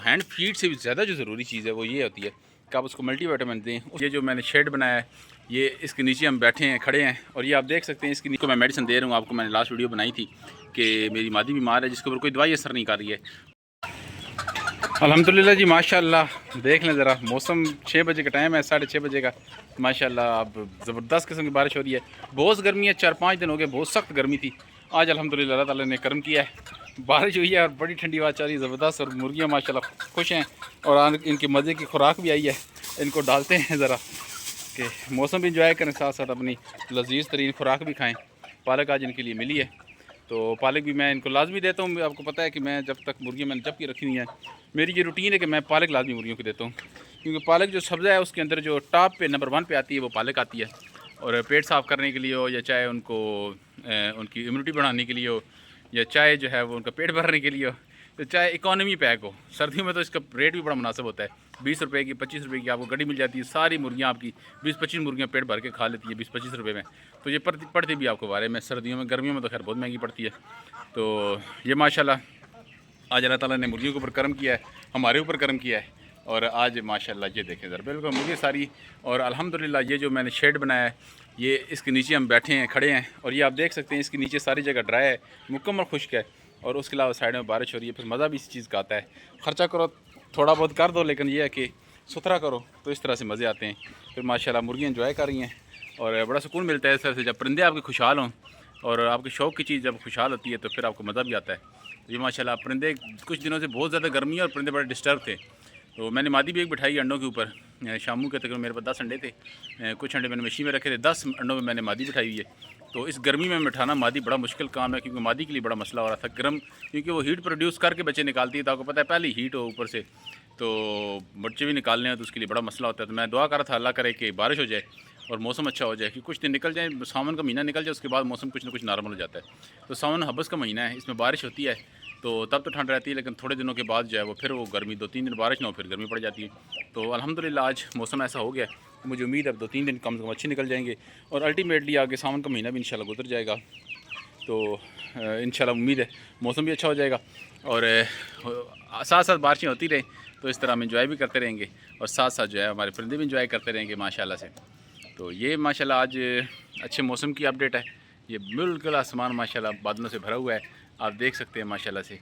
Hand feed से भी ज़्यादा जो ज़रूरी चीज़ है वो ये होती है कि आप उसको मल्टीविटामिन दें। ये जो मैंने शेड बनाया है, ये इसके नीचे हम बैठे हैं, खड़े हैं, और ये आप देख सकते हैं इसके नीचे मैं मेडिसिन दे रहा हूँ। आपको मैंने लास्ट वीडियो बनाई थी कि मेरी मादी बीमार है जिसके ऊपर कोई दवाई असर नहीं कर रही है। अल्हम्दुलिल्लाह जी, माशाल्लाह। देख लें ज़रा, मौसम 6 बजे का टाइम है, 6:30 बजे का। माशाल्लाह अब ज़बरदस्त किस्म की बारिश हो रही है। बहुत गर्मी है, 4-5 दिन हो गए बहुत सख्त गर्मी थी। आज अल्हम्दुलिल्लाह अल्लाह ताला ने करम किया है, बारिश हुई है और बड़ी ठंडी हवा चल रही है ज़बरदस्त। और मुर्गियाँ माशाल्लाह खुश हैं और इनके मज़े की खुराक भी आई है। इनको डालते हैं ज़रा कि मौसम भी इंजॉय करें, साथ साथ अपनी लजीज़ तरीन खुराक भी खाएँ। पालक आज इनके लिए मिली है, तो पालक भी मैं इनको लाजमी देता हूँ। आपको पता है कि मैं जब तक मुर्गियाँ मैंने जब की रखी हुई हैं, मेरी ये रूटीन है कि मैं पालक लाजमी मुर्गियों को देता हूँ, क्योंकि पालक जो सब्ज़ा है उसके अंदर जो टॉप पे नंबर 1 पे आती है वो पालक आती है। और पेट साफ़ करने के लिए हो, या चाहे उनको उनकी इम्यूनिटी बढ़ाने के लिए हो, या चाहे जो है वो उनका पेट भरने के लिए हो, तो चाहे इकॉनमी पैक हो। सर्दियों में तो इसका रेट भी बड़ा मुनासिब होता है, 20 रुपये की 25 रुपये की आपको गड्डी मिल जाती है। सारी मुर्गियाँ आपकी 20-25 मुर्गियाँ पेट भर के खा लेती है 20-25 रुपये में। तो ये पड़ती भी आपको बारे में सर्दियों में, गर्मियों में तो खैर बहुत महंगी पड़ती है। तो ये माशाल्लाह आज अल्लाह ताला ने मुर्गियों के ऊपर करम किया है, हमारे ऊपर करम किया है। और आज माशाल्लाह ये देखें ज़रा, बिल्कुल मुर्गी सारी। और अल्हम्दुलिल्लाह ये जो मैंने शेड बनाया है, ये इसके नीचे हम बैठे हैं, खड़े हैं, और ये आप देख सकते हैं इसके नीचे सारी जगह ड्राई है, मुकम्मल खुश्क है। और उसके अलावा साइड में बारिश हो रही है। फिर मज़ा भी इस चीज़ का आता है। ख़र्चा करो थोड़ा बहुत कर दो, लेकिन यह है कि सुथरा करो, तो इस तरह से मज़े आते हैं। फिर माशाल्लाह मुर्गियाँ एंजॉय कर रही हैं और बड़ा सुकून मिलता है इस तरह से। जब परिंदे आपके खुशहाल हों और आपके शौक़ की चीज़ जब खुशहाल होती है तो फिर आपको मज़ा भी आता है। तो ये माशाल्लाह परिंदे, कुछ दिनों से बहुत ज़्यादा गर्मी है और परिंदे बड़े डिस्टर्ब थे, तो मैंने मादी भी एक बिठाई अंडों के ऊपर। शामू के तकरीबन मेरे पास 10 अंडे थे, कुछ अंडे मैंने मशीन में रखे थे, 10 अंडों में मैंने मादी बिठाई हुई है। तो इस गर्मी में बिठाना मादी बड़ा मुश्किल काम है, क्योंकि मादी के लिए बड़ा मसला हो रहा था गर्म, क्योंकि वो हीट प्रोड्यूस करके बच्चे निकालती है। तो आपको पता है पहली हीट हो ऊपर से, तो बच्चे भी निकालने हैं, तो उसके लिए बड़ा मसला होता है। तो मैं दुआ कर रहा था अल्लाह करे कि बारिश हो जाए और मौसम अच्छा हो जाए, कि कुछ दिन निकल जाए, सावन का महीना निकल जाए, उसके बाद मौसम कुछ ना कुछ नॉर्मल हो जाता है। तो सावन हबस का महीना है, इसमें बारिश होती है तो तब तो ठंड रहती है, लेकिन थोड़े दिनों के बाद जो है वो फिर वो गर्मी, 2-3 दिन बारिश ना हो फिर गर्मी पड़ जाती है। तो अल्हम्दुलिल्लाह आज मौसम ऐसा हो गया है, मुझे उम्मीद है अब 2-3 दिन कम से कम अच्छे निकल जाएंगे और अल्टीमेटली आगे सावन का महीना भी इंशाल्लाह गुजर जाएगा। तो इंशाल्लाह उम्मीद है मौसम भी अच्छा हो जाएगा और साथ साथ बारिशें होती रहें, तो इस तरह हम इंजॉय भी करते रहेंगे और साथ साथ जो है हमारे परिंदे भी इंजॉय करते रहेंगे माशाल्लाह से। तो ये माशाल्लाह आज अच्छे मौसम की अपडेट है। ये बिल्कुल आसमान माशाल्लाह बादलों से भरा हुआ है, आप देख सकते हैं माशाल्लाह से।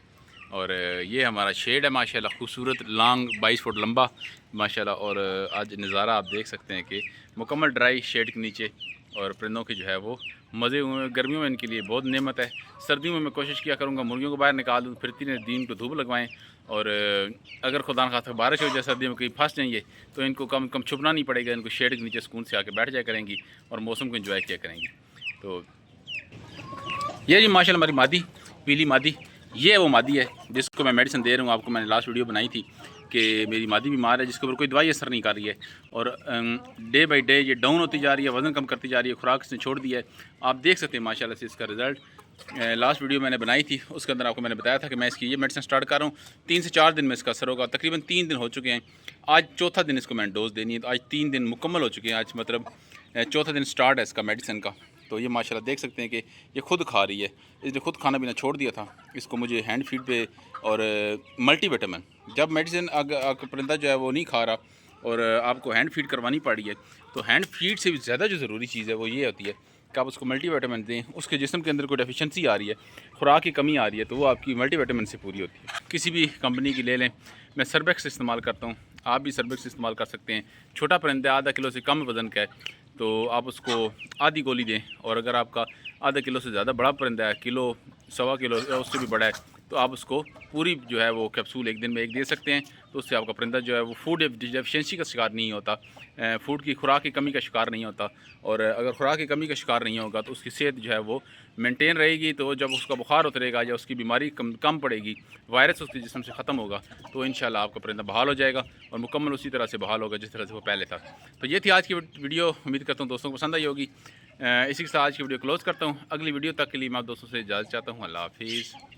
और ये हमारा शेड है माशाल्लाह, खूबसूरत लॉन्ग 22 फुट लंबा माशाल्लाह। और आज नज़ारा आप देख सकते हैं कि मुकम्मल ड्राई शेड के नीचे, और परिंदों के जो है वो मज़े हुए। गर्मियों में इनके लिए बहुत नेमत है। सर्दियों में मैं कोशिश किया करूँगा मुर्गियों को बाहर निकाल दूँ, फिर 3 दिन को धूप लगवाएँ। और अगर खुदा न खास्ता बारिश हो जाए सर्दियों में कहीं फंस जाएंगे, तो इनको कम कम छुपना नहीं पड़ेगा, इनको शेड के नीचे सुकून से आके बैठ जाया करेंगी और मौसम को एंजॉय किया करेंगी। तो ये जी माशाल्लाह हमारी मादी, पीली मादी, ये वो मादी है जिसको मैं मेडिसिन दे रहा हूँ। आपको मैंने लास्ट वीडियो बनाई थी कि मेरी मादी बीमार है जिसके ऊपर कोई दवाई असर नहीं कर रही है, और डे बाई डे ये डाउन होती जा रही है, वज़न कम करती जा रही है, खुराक इसने छोड़ दिया है। आप देख सकते हैं माशाल्लाह से इसका रिज़ल्ट। लास्ट वीडियो मैंने बनाई थी, उसके अंदर आपको मैंने बताया था कि मैं इसकी ये मेडिसिन स्टार्ट कर रहा हूँ, 3 से 4 दिन में इसका असर होगा। तकरीबन 3 दिन हो चुके हैं, आज चौथा दिन इसको मैंने डोज़ देनी है, तो आज 3 दिन मुकम्मल हो चुके हैं। आज मतलब चौथा दिन स्टार्ट है इसका मेडिसिन का। तो ये माशाल्लाह देख सकते हैं कि ये खुद खा रही है, इसने खुद खाना पीना छोड़ दिया था। इसको मुझे हैंड फीड पे और मल्टीविटामिन, जब मेडिसिन परिंदा जो है वो नहीं खा रहा और आपको हैंड फीड करवानी पड़ रही है, तो हैंड फीड से भी ज़्यादा जो ज़रूरी चीज़ है वो ये होती है कि आप उसको मल्टीविटामिन दें। उसके जिस्म के अंदर कोई डेफिशिएंसी आ रही है, खुराक की कमी आ रही है, तो वो आपकी मल्टीविटामिन से पूरी होती है। किसी भी कंपनी की ले लें, मैं सर्बेक्स इस्तेमाल करता हूँ, आप भी सर्बेक्स इस्तेमाल कर सकते हैं। छोटा परिंदा आधा किलो से कम वज़न का है, तो आप उसको आधी गोली दें। और अगर आपका आधा किलो से ज़्यादा बड़ा परिंदा है, किलो, सवा किलो या उससे भी बड़ा है, तो आप उसको पूरी जो है वो कैप्सूल एक दिन में एक दे सकते हैं। तो उससे आपका परिंदा जो है वो फूड डेफिशिएंसी का शिकार नहीं होता, फूड की खुराक की कमी का शिकार नहीं होता। और अगर खुराक की कमी का शिकार नहीं होगा तो उसकी सेहत जो है वो मेंटेन रहेगी। तो जब उसका बुखार उतरेगा या उसकी बीमारी कम पड़ेगी, वायरस उसके जिस्म से ख़त्म होगा, तो इंशाल्लाह आपका परिंदा बहाल हो जाएगा और मुकम्मल उसी तरह से बहाल होगा जिस तरह से वो पहले था। तो ये थी आज की वीडियो, उम्मीद करता हूँ दोस्तों को पसंद आई होगी। इसी के साथ आज की वीडियो क्लोज़ करता हूँ। अगली वीडियो तक के लिए मैं आप दोस्तों से इजाज़त चाहता हूँ। अल्लाह हाफिज़।